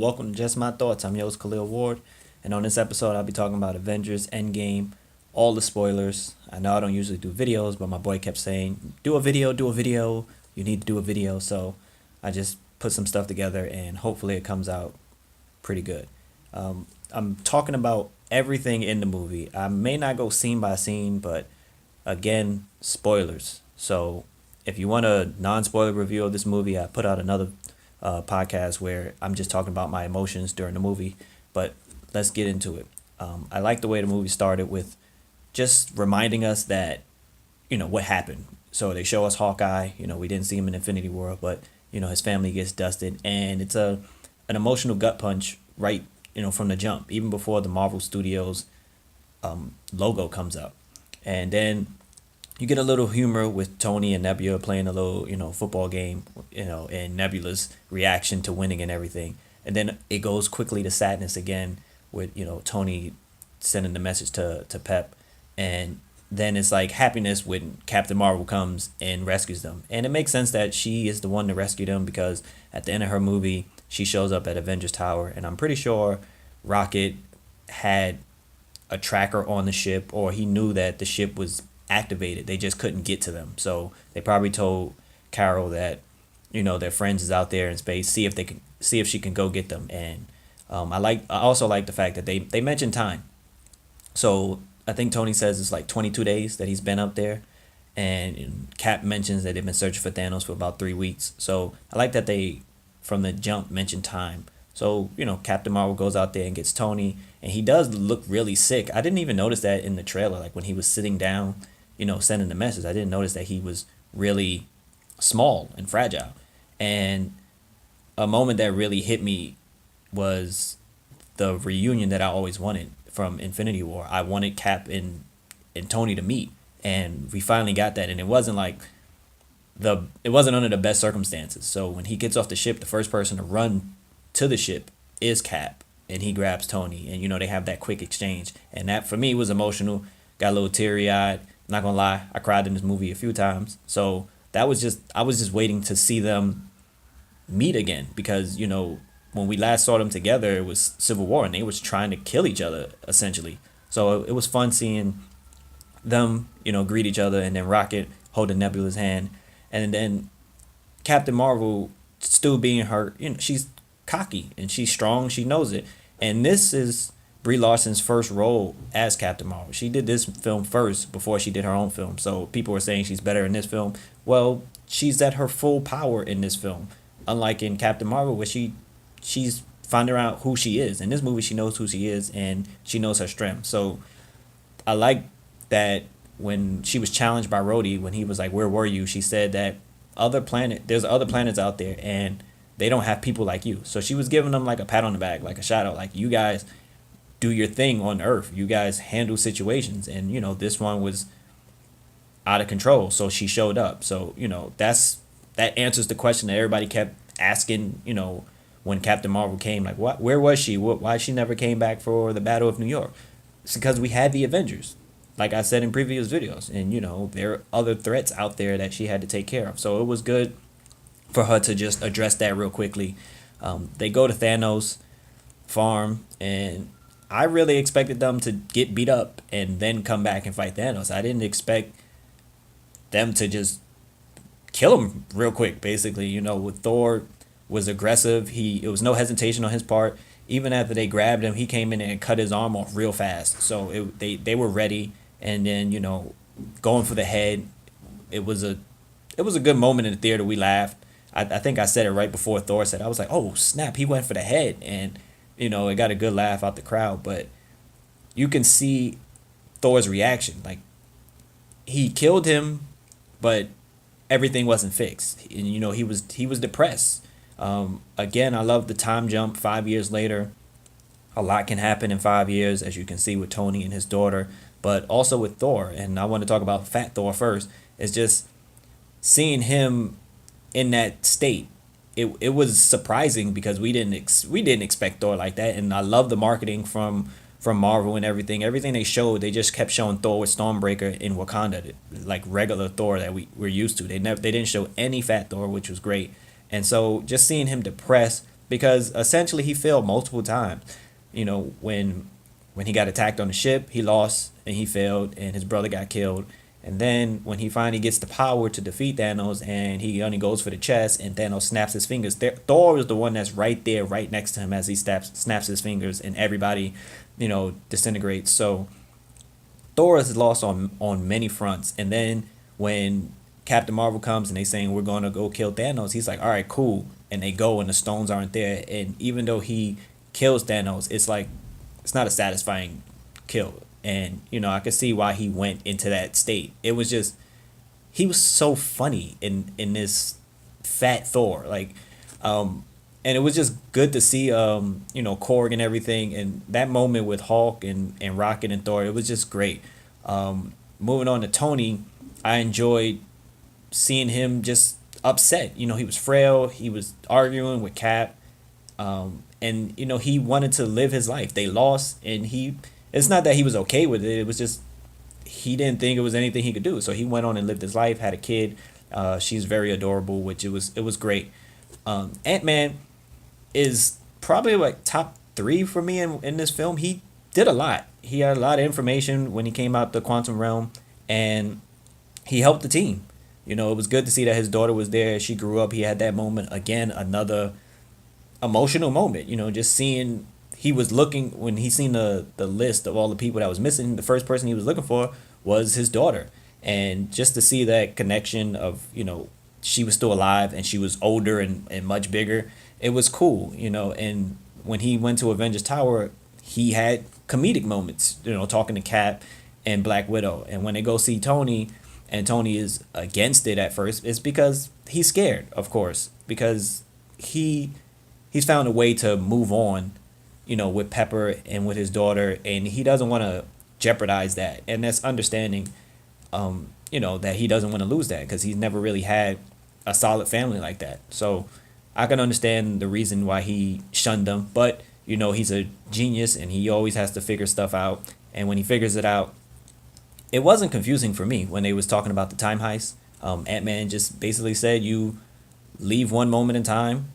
welcome to Just My Thoughts. I'm your host, Khaleel Ward, and on this episode, I'll be talking about Avengers Endgame, all the spoilers. I know I don't usually do videos, but my boy kept saying, do a video, do a video. You need to do a video, so I just put some stuff together, and hopefully it comes out pretty good. I'm talking about everything in the movie. I may not go scene by scene, but again, spoilers. So if you want a non-spoiler review of this movie, I put out another podcast where I'm just talking about my emotions during the movie. But let's get into it. I like the way the movie started with just reminding us that, what happened. So they show us Hawkeye. We didn't see him in Infinity War, but, his family gets dusted. And it's an emotional gut punch right, from the jump, even before the Marvel Studios logo comes up. And then you get a little humor with Tony and Nebula playing a little, football game, and Nebula's reaction to winning and everything. And then it goes quickly to sadness again with, Tony sending the message to Pep. And then it's like happiness when Captain Marvel comes and rescues them. And it makes sense that she is the one to rescue them because at the end of her movie, she shows up at Avengers Tower. And I'm pretty sure Rocket had a tracker on the ship, or he knew that the ship was activated. They just couldn't get to them. So they probably told Carol that, their friends is out there in space. See if she can go get them. And I also like the fact that they mentioned time. So I think Tony says it's like 22 days that he's been up there, and Cap mentions that they've been searching for Thanos for about 3 weeks. So I like that they from the jump mentioned time. So Captain Marvel goes out there and gets Tony, and he does look really sick. I didn't even notice that in the trailer. Like when he was sitting down, sending the message, I didn't notice that he was really small and fragile. And a moment that really hit me was the reunion that I always wanted from Infinity War. I wanted Cap and Tony to meet, and we finally got that. And it wasn't under the best circumstances. So when he gets off the ship, the first person to run to the ship is Cap, and he grabs Tony, and they have that quick exchange, and that for me was emotional. Got a little teary eyed. Not gonna lie, I cried in this movie a few times. So I was just waiting to see them meet again because when we last saw them together, it was Civil War, and they was trying to kill each other essentially. So it was fun seeing them, greet each other, and then Rocket holding Nebula's hand, and then Captain Marvel still being her. She's cocky and she's strong. She knows it, and this is Brie Larson's first role as Captain Marvel. She did this film first before she did her own film. So people were saying she's better in this film. Well, she's at her full power in this film, unlike in Captain Marvel where she's finding out who she is. In this movie, she knows who she is and she knows her strength. So I like that when she was challenged by Rhodey, when he was like, "Where were you?" She said that there's other planets out there and they don't have people like you. So she was giving them like a pat on the back, like a shout out, like you guys do your thing on Earth. You guys handle situations, and this one was out of control. So she showed up. So that answers the question that everybody kept asking. When Captain Marvel came, like where was she? Why she never came back for the Battle of New York? It's because we had the Avengers, like I said in previous videos, and there are other threats out there that she had to take care of. So it was good for her to just address that real quickly. They go to Thanos' farm, and I really expected them to get beat up and then come back and fight Thanos. I didn't expect them to just kill him real quick, basically. With Thor was aggressive. It was no hesitation on his part. Even after they grabbed him, he came in and cut his arm off real fast. So they were ready, and then going for the head. It was a good moment in the theater. We laughed. I think I said it right before Thor said. I was like, oh snap, he went for the head, and it got a good laugh out the crowd. But you can see Thor's reaction. Like, he killed him, but everything wasn't fixed. And he was depressed. Again, I love the time jump. 5 years later, a lot can happen in 5 years, as you can see with Tony and his daughter, but also with Thor. And I want to talk about Fat Thor first. It's just seeing him in that state. It was surprising because we didn't expect Thor like that. And I love the marketing from Marvel and everything. Everything they showed, they just kept showing Thor with Stormbreaker in Wakanda, like regular Thor that we're used to. They didn't show any Fat Thor, which was great. And so just seeing him depressed because essentially he failed multiple times. When he got attacked on the ship, he lost and he failed, and his brother got killed. And then when he finally gets the power to defeat Thanos, and he only goes for the chest, and Thanos snaps his fingers. Thor is the one that's right there, right next to him as he snaps his fingers, and everybody, disintegrates. So Thor is lost on many fronts. And then when Captain Marvel comes and they saying we're going to go kill Thanos, he's like, all right, cool. And they go and the stones aren't there. And even though he kills Thanos, it's like it's not a satisfying kill. And I could see why he went into that state. It was just he was so funny in this fat Thor, and it was just good to see Korg and everything, and that moment with Hulk and Rocket and Thor. It was just great. Moving on to Tony, I enjoyed seeing him just upset. He was frail. He was arguing with Cap, and he wanted to live his life. They lost, and he. It's not that he was okay with it. It was just he didn't think it was anything he could do. So he went on and lived his life, had a kid. She's very adorable, which it was great. Ant-Man is probably like top three for me in this film. He did a lot. He had a lot of information when he came out the quantum realm, and he helped the team. It was good to see that his daughter was there. She grew up. He had that moment again, another emotional moment. Just seeing he was looking when he seen the list of all the people that was missing. The first person he was looking for was his daughter, and just to see that connection of she was still alive and she was older and much bigger, it was cool. And when he went to Avengers Tower, he had comedic moments. Talking to Cap and Black Widow, and when they go see Tony, and Tony is against it at first, it's because he's scared, of course, because he's found a way to move on with Pepper and with his daughter, and he doesn't want to jeopardize that. And that's understanding, that he doesn't want to lose that because he's never really had a solid family like that. So I can understand the reason why he shunned them, but he's a genius and he always has to figure stuff out. And when he figures it out, it wasn't confusing for me when they was talking about the time heist. Ant-Man just basically said you leave one moment in time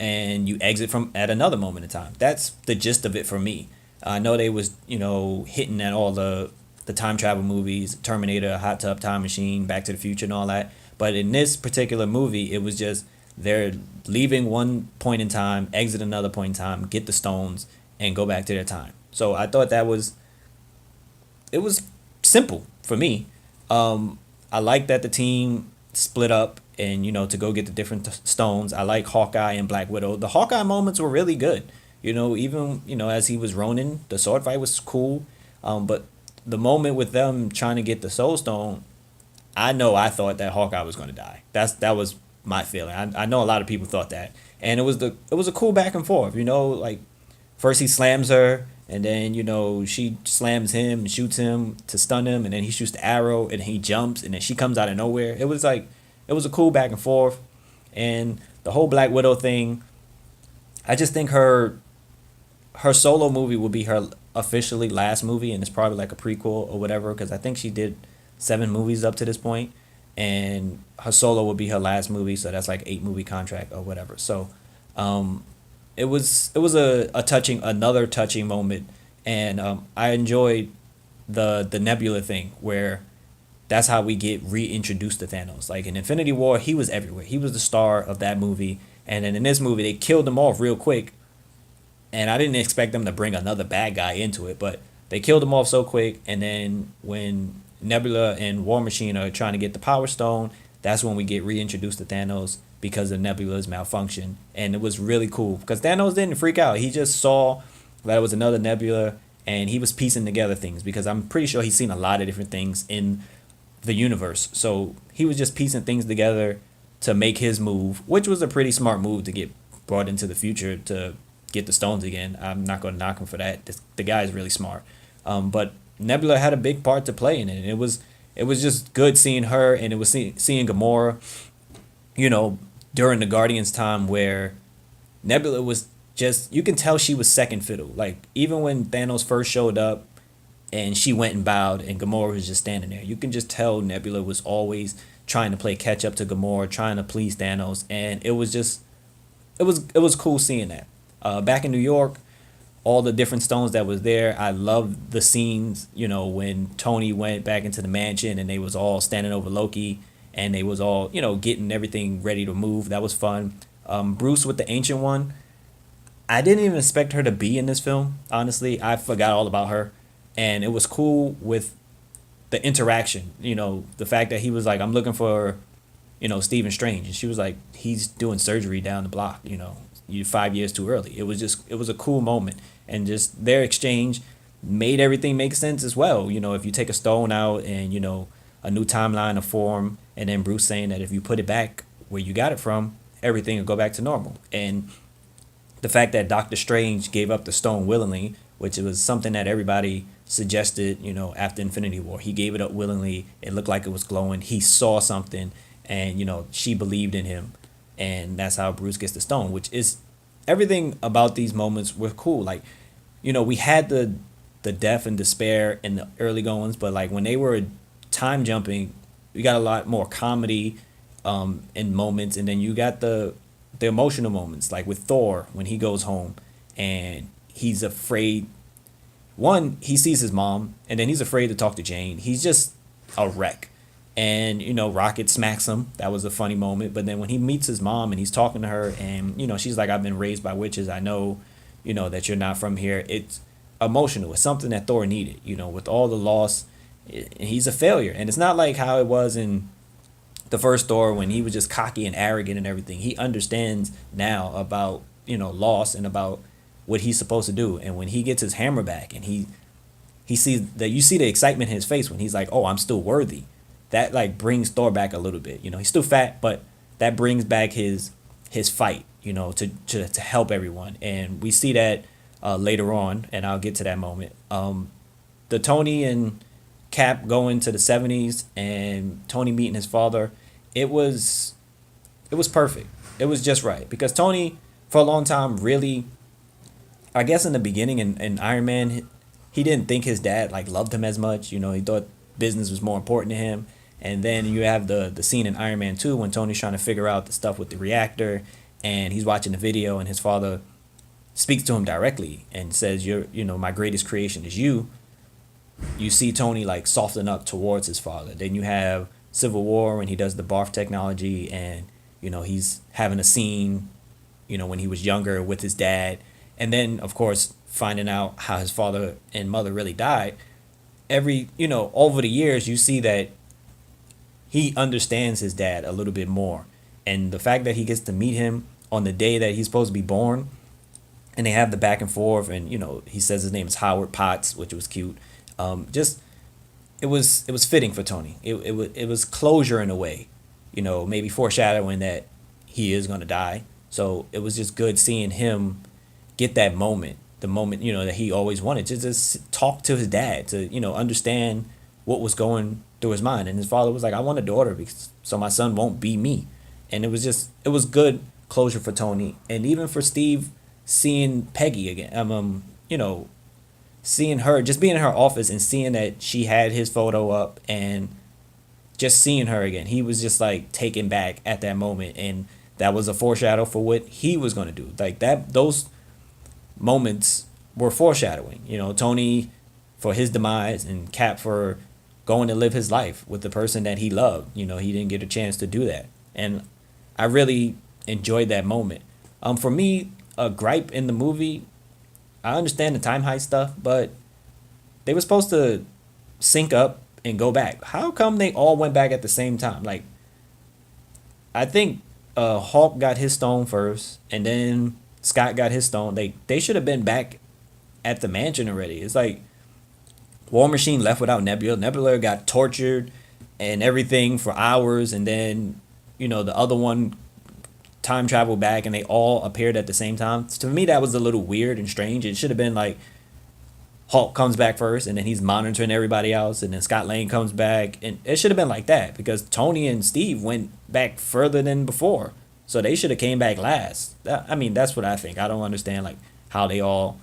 and you exit from at another moment in time. That's the gist of it for me. I know they was hitting at all the time travel movies, Terminator, Hot Tub Time Machine, Back to the Future, and all that. But in this particular movie, it was just they're leaving one point in time, exit another point in time, get the stones, and go back to their time. So I thought it was simple for me. I like that the team split up and to go get the different stones. I like Hawkeye and Black Widow. The Hawkeye moments were really good. Even as he was Ronin, the sword fight was cool. But the moment with them trying to get the Soul Stone, I thought that Hawkeye was going to die. That was my feeling. I know a lot of people thought that, and it was a cool back and forth. Like first he slams her, and then she slams him and shoots him to stun him, and then he shoots the arrow, and he jumps, and then she comes out of nowhere. It was a cool back and forth, and the whole Black Widow thing. I just think her solo movie will be her officially last movie, and it's probably like a prequel or whatever, because I think she did 7 movies up to this point, and her solo will be her last movie, so that's like 8-movie contract or whatever. So it was another touching moment, and I enjoyed the Nebula thing, where that's how we get reintroduced to Thanos. Like in Infinity War, he was everywhere. He was the star of that movie, and then in this movie they killed him off real quick, and I didn't expect them to bring another bad guy into it, but they killed him off so quick. And then when Nebula and War Machine are trying to get the Power Stone, that's when we get reintroduced to Thanos because of Nebula's malfunction. And it was really cool because Thanos didn't freak out. He just saw that it was another Nebula, and he was piecing together things because I'm pretty sure he's seen a lot of different things in the universe. So he was just piecing things together to make his move, which was a pretty smart move to get brought into the future to get the stones again. I'm not going to knock him for that. The guy is really smart. But Nebula had a big part to play in it. And it was just good seeing her, and it was seeing Gamora, during the Guardians time, where Nebula was just, you can tell she was second fiddle. Like even when Thanos first showed up and she went and bowed and Gamora was just standing there, you can just tell Nebula was always trying to play catch up to Gamora, trying to please Thanos, and it was it was cool seeing that. Back in New York, all the different stones that was there. I love the scenes, when Tony went back into the mansion and they was all standing over Loki and they was all, getting everything ready to move. That was fun. Bruce with the Ancient One. I didn't even expect her to be in this film. Honestly, I forgot all about her, and it was cool with the interaction. The fact that he was like, "I'm looking for, Stephen Strange," and she was like, "He's doing surgery down the block. You 5 years too early." It was a cool moment, and just their exchange made everything make sense as well. If you take a stone out and a new timeline of form, and then Bruce saying that if you put it back where you got it from, everything will go back to normal. And the fact that Doctor Strange gave up the stone willingly, which was something that everybody suggested, after Infinity War. He gave it up willingly. It looked like it was glowing. He saw something, and she believed in him, and that's how Bruce gets the stone. Which is everything about these moments were cool. Like, we had the death and despair in the early goings, but like when they were time jumping, we got a lot more comedy in moments, and then you got the emotional moments, like with Thor when he goes home and he's afraid. One, he sees his mom, and then he's afraid to talk to Jane. He's just a wreck. And, Rocket smacks him. That was a funny moment. But then when he meets his mom and he's talking to her, and, she's like, "I've been raised by witches. I know, that you're not from here." It's emotional. It's something that Thor needed, with all the loss. He's a failure. And it's not like how it was in the first Thor when he was just cocky and arrogant and everything. He understands now about, loss and about what he's supposed to do. And when he gets his hammer back and he sees that, you see the excitement in his face when he's like, "Oh, I'm still worthy." That like brings Thor back a little bit. He's still fat, but that brings back his fight, to help everyone. And we see that later on, and I'll get to that moment. The Tony and Cap going to the 70s and Tony meeting his father, it was perfect. It was just right, because Tony for a long time really, I guess in the beginning in Iron Man, he didn't think his dad like loved him as much. He thought business was more important to him. And then you have the scene in Iron Man 2 when Tony's trying to figure out the stuff with the reactor, and he's watching the video and his father speaks to him directly and says, "You're, my greatest creation is you." You see Tony like soften up towards his father. Then you have Civil War when he does the barf technology, and he's having a scene, when he was younger with his dad, and then of course finding out how his father and mother really died. Over the years you see that he understands his dad a little bit more, and the fact that he gets to meet him on the day that he's supposed to be born, and they have the back and forth, and he says his name is Howard Potts, which was cute. Just it was fitting for Tony. It was closure in a way, maybe foreshadowing that he is gonna die. So it was just good seeing him get that moment, the moment that he always wanted to just talk to his dad, to understand what was going through his mind. And his father was like, "I want a daughter because so my son won't be me." And it was good closure for Tony, and even for Steve, seeing Peggy again. Seeing her, just being in her office and seeing that she had his photo up, and just seeing her again, he was just like taken back at that moment, and that was a foreshadow for what he was going to do. Like that, those moments were foreshadowing. Tony for his demise, and Cap for going to live his life with the person that he loved. He didn't get a chance to do that, and I really enjoyed that moment. For me, a gripe in the movie, I understand the time heist stuff, but they were supposed to sync up and go back. How come they all went back at the same time? Like, I think Hulk got his stone first, and then Scott got his stone. They should have been back at the mansion already. It's like War Machine left without Nebula. Nebula got tortured and everything for hours, and then the other one time travel back, and they all appeared at the same time. To me, that was a little weird and strange. It should have been like Hulk comes back first, and then he's monitoring everybody else, and then Scott Lang comes back, and it should have been like that, because Tony and Steve went back further than before, so they should have came back last. That's what I think. I don't understand like how they all,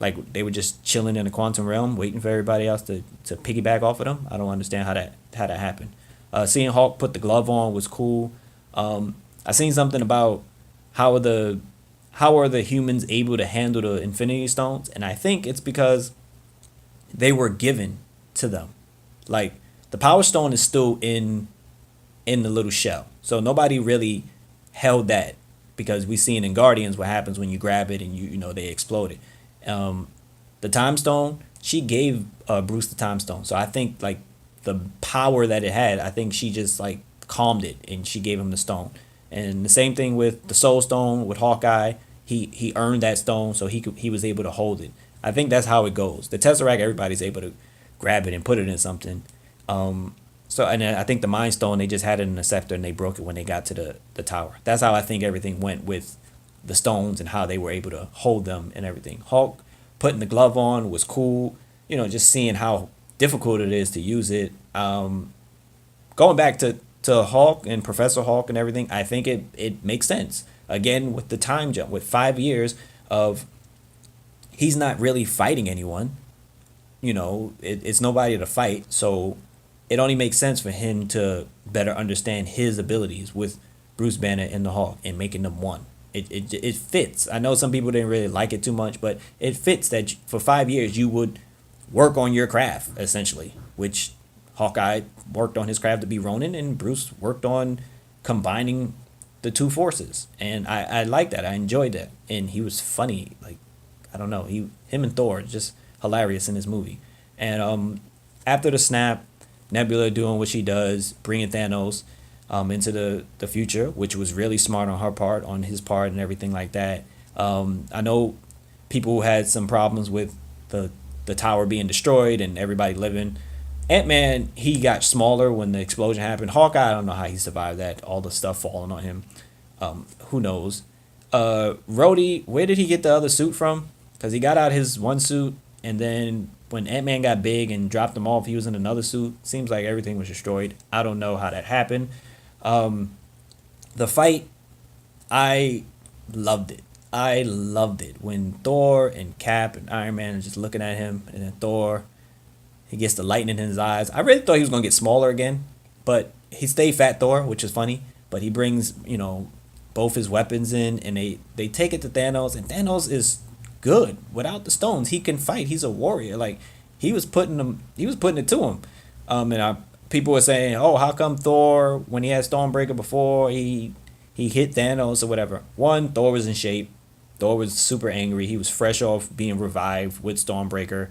like, they were just chilling in the quantum realm waiting for everybody else to piggyback off of them. I don't understand how that happened. Seeing Hulk put the glove on was cool. I seen something about how are the humans able to handle the Infinity Stones? And I think it's because they were given to them. Like the Power Stone is still in the little shell, so nobody really held that because we seen in Guardians what happens when you grab it and they explode it. The Time Stone, she gave Bruce the Time Stone, so I think like the power that it had, I think she just like calmed it and she gave him the stone. And the same thing with the Soul Stone with Hawkeye. He earned that stone, so he was able to hold it. I think that's how it goes. The Tesseract, everybody's able to grab it and put it in something. So and then I think the Mind Stone, they just had it in the scepter and they broke it when they got to the tower. That's how I think everything went with the stones and how they were able to hold them and everything. Hulk putting the glove on was cool. Just seeing how difficult it is to use it. Going back to Hulk and Professor Hulk and everything, I think it makes sense. Again, with the time jump, with 5 years of he's not really fighting anyone. It's nobody to fight, so it only makes sense for him to better understand his abilities with Bruce Banner and the Hulk and making them one. It fits. I know some people didn't really like it too much, but it fits that for 5 years you would work on your craft essentially, which Hawkeye worked on his craft to be Ronin, and Bruce worked on combining the two forces, and I like that. I enjoyed that, and he was funny. Like I don't know, him and Thor just hilarious in this movie. And after the snap, Nebula doing what she does, bringing Thanos into the future, which was really smart on her part, on his part, and everything like that. I know people had some problems with the tower being destroyed and everybody living. Ant-Man, he got smaller when the explosion happened. Hawkeye, I don't know how he survived that, all the stuff falling on him. Who knows? Rhodey, where did he get the other suit from? Because he got out his one suit, and then when Ant-Man got big and dropped him off, he was in another suit. Seems like everything was destroyed. I don't know how that happened. The fight, I loved it. I loved it. When Thor and Cap and Iron Man are just looking at him, and then Thor, he gets the lightning in his eyes. I really thought he was going to get smaller again, but he stayed Fat Thor, which is funny. But he brings, both his weapons in, and they take it to Thanos, and Thanos is good without the stones. He can fight. He's a warrior. Like he was putting it to him. People were saying, "Oh, how come Thor, when he had Stormbreaker before, he hit Thanos or whatever?" One, Thor was in shape. Thor was super angry. He was fresh off being revived with Stormbreaker.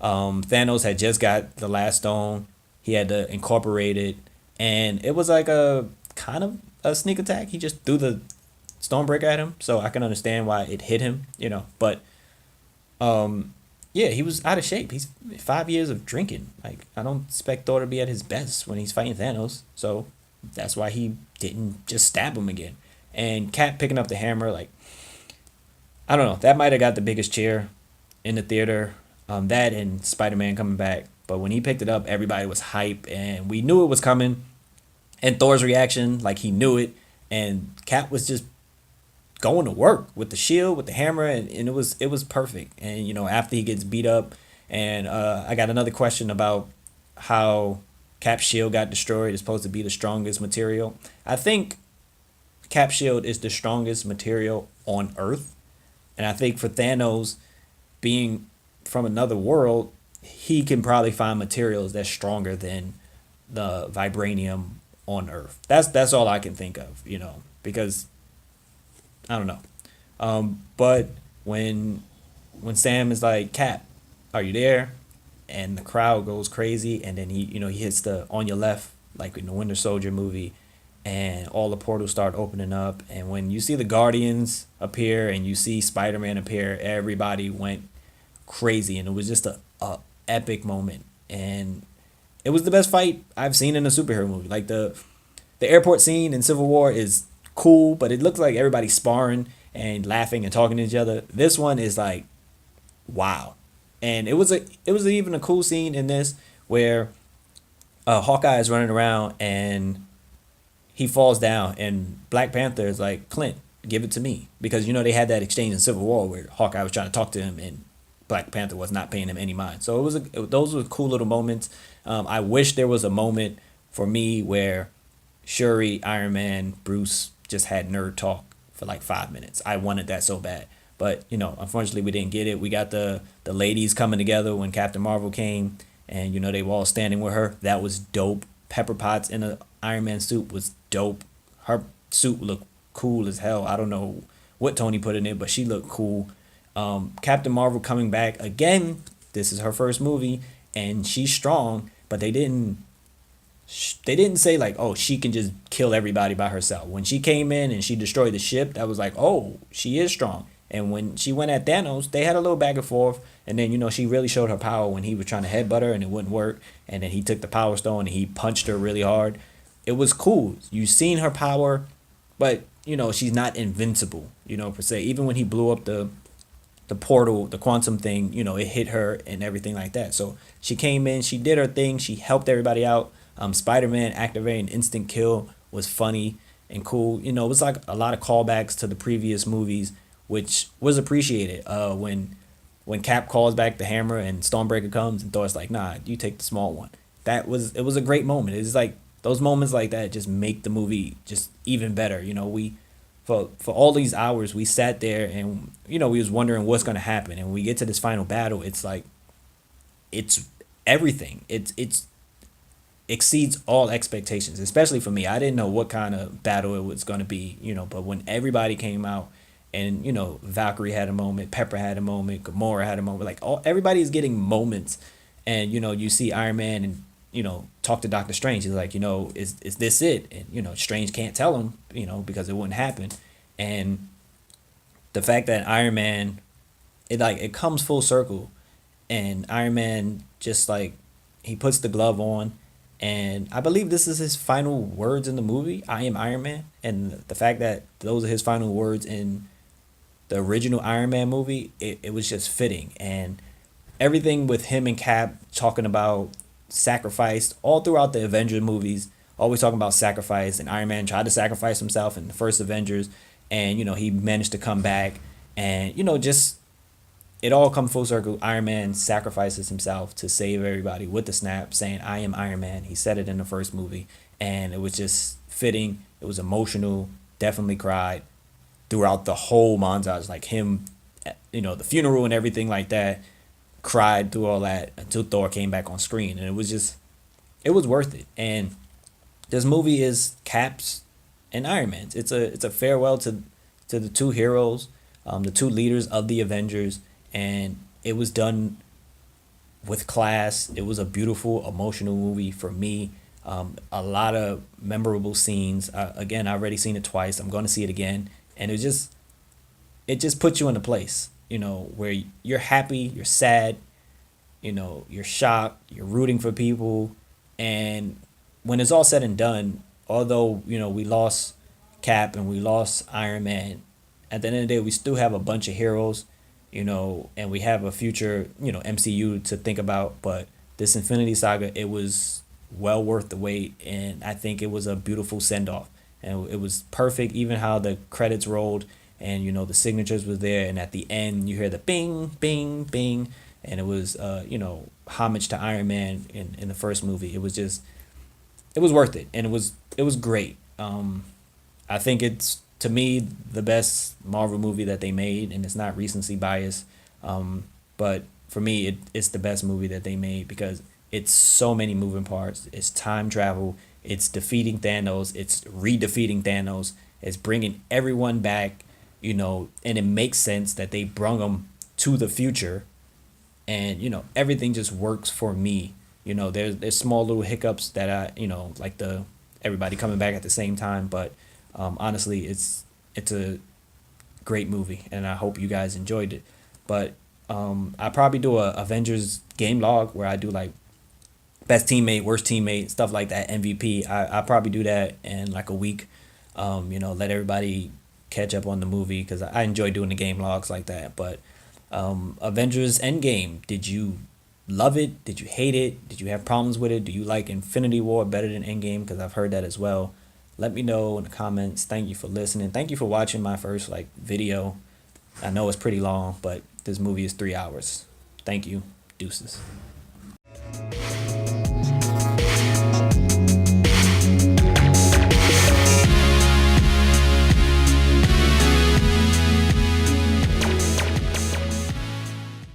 Thanos had just got the last stone. He had to incorporate it, and it was like a kind of a sneak attack. He just threw the Stormbreaker at him, so I can understand why it hit him, But yeah, he was out of shape. He's 5 years of drinking. Like I don't expect Thor to be at his best when he's fighting Thanos, so that's why he didn't just stab him again. And Cap picking up the hammer, like I don't know, that might have got the biggest cheer in the theater. That and Spider-Man coming back, but when he picked it up, everybody was hype, and we knew it was coming. And Thor's reaction, like he knew it, and Cap was just going to work with the shield, with the hammer, and it was perfect. And after he gets beat up, and I got another question about how Cap's shield got destroyed. It's supposed to be the strongest material. I think Cap's shield is the strongest material on Earth, and I think for Thanos being from another world, he can probably find materials that's stronger than the vibranium on Earth. That's all I can think of, because I don't know. But when Sam is like, "Cap, are you there?" and the crowd goes crazy, and then he hits the "on your left" like in the Winter Soldier movie, and all the portals start opening up, and when you see the Guardians appear and you see Spider-Man appear, everybody went crazy, and it was just a epic moment, and it was the best fight I've seen in a superhero movie. Like the airport scene in Civil War is cool, but it looks like everybody's sparring and laughing and talking to each other. This one is like, wow. And it was even a cool scene in this where Hawkeye is running around and he falls down, and Black Panther is like, "Clint, give it to me," because they had that exchange in Civil War where Hawkeye was trying to talk to him and Black Panther was not paying him any mind. So those were cool little moments. I wish there was a moment for me where Shuri, Iron Man, Bruce just had nerd talk for like 5 minutes. I wanted that so bad. But, unfortunately we didn't get it. We got the ladies coming together when Captain Marvel came, and they were all standing with her. That was dope. Pepper Potts in a Iron Man suit was dope. Her suit looked cool as hell. I don't know what Tony put in it, but she looked cool. Captain Marvel coming back again. This is her first movie, and she's strong. But they didn't say like, oh, she can just kill everybody by herself. When she came in and she destroyed the ship, that was like, oh, she is strong. And when she went at Thanos, they had a little back and forth. And then, she really showed her power when he was trying to headbutt her and it wouldn't work. And then he took the Power Stone and he punched her really hard. It was cool. You seen her power, but, she's not invincible, per se. Even when he blew up the portal, the quantum thing, it hit her and everything like that. So she came in, she did her thing, she helped everybody out. Spider-Man activating instant kill was funny and cool. It was like a lot of callbacks to the previous movies, which was appreciated. When Cap calls back the hammer and Stormbreaker comes and Thor's like, nah, you take the small one. It was a great moment. It's like those moments like that just make the movie just even better. We for all these hours we sat there and we was wondering what's gonna happen, and when we get to this final battle, it's like it's everything. It's exceeds all expectations, especially for me. I didn't know what kind of battle it was going to be, but when everybody came out and, Valkyrie had a moment, Pepper had a moment, Gamora had a moment, like everybody's getting moments. And, you see Iron Man and, talk to Doctor Strange. He's like, is this it? And, Strange can't tell him, because it wouldn't happen. And the fact that Iron Man, it comes full circle, and Iron Man just like, he puts the glove on. And I believe this is his final words in the movie, I am Iron Man. And the fact that those are his final words in the original Iron Man movie, it was just fitting. And everything with him and Cap talking about sacrifice all throughout the Avengers movies, always talking about sacrifice. And Iron Man tried to sacrifice himself in the first Avengers. And, he managed to come back. And, just it all comes full circle. Iron Man sacrifices himself to save everybody with the snap, saying, I am Iron Man. He said it in the first movie. And it was just fitting. It was emotional. Definitely cried throughout the whole montage. Like him, the funeral and everything like that. Cried through all that until Thor came back on screen. And it was worth it. And this movie is Cap's and Iron Man's. It's a farewell to the two heroes, the two leaders of the Avengers. And it was done with class. It was a beautiful, emotional movie for me. A lot of memorable scenes. Again, I've already seen it twice. I'm going to see it again. And it just puts you in a place, where you're happy, you're sad, you're shocked, you're rooting for people. And when it's all said and done, although, we lost Cap and we lost Iron Man, at the end of the day, we still have a bunch of heroes, and we have a future, MCU to think about. But this Infinity Saga, it was well worth the wait. And I think it was a beautiful send off. And it was perfect, even how the credits rolled and, the signatures was there. And at the end, you hear the bing, bing, bing. And it was, homage to Iron Man in the first movie. It was worth it. And it was great. I think it's, to me, the best Marvel movie that they made, and it's not recency bias, but for me, it's the best movie that they made because it's so many moving parts. It's time travel. It's defeating Thanos. It's re-defeating Thanos. It's bringing everyone back, and it makes sense that they brung them to the future, and everything just works for me. There's small little hiccups that like the everybody coming back at the same time, but honestly, it's a great movie, and I hope you guys enjoyed it. But I probably do a Avengers game log where I do like best teammate, worst teammate, stuff like that, MVP. I probably do that in like a week. Let everybody catch up on the movie because I enjoy doing the game logs like that. But Avengers Endgame, did you love it? Did you hate it? Did you have problems with it? Do you like Infinity War better than Endgame? Because I've heard that as well. Let me know in the comments. Thank you for listening. Thank you for watching my first video. I know it's pretty long, but this movie is 3 hours. Thank you. Deuces.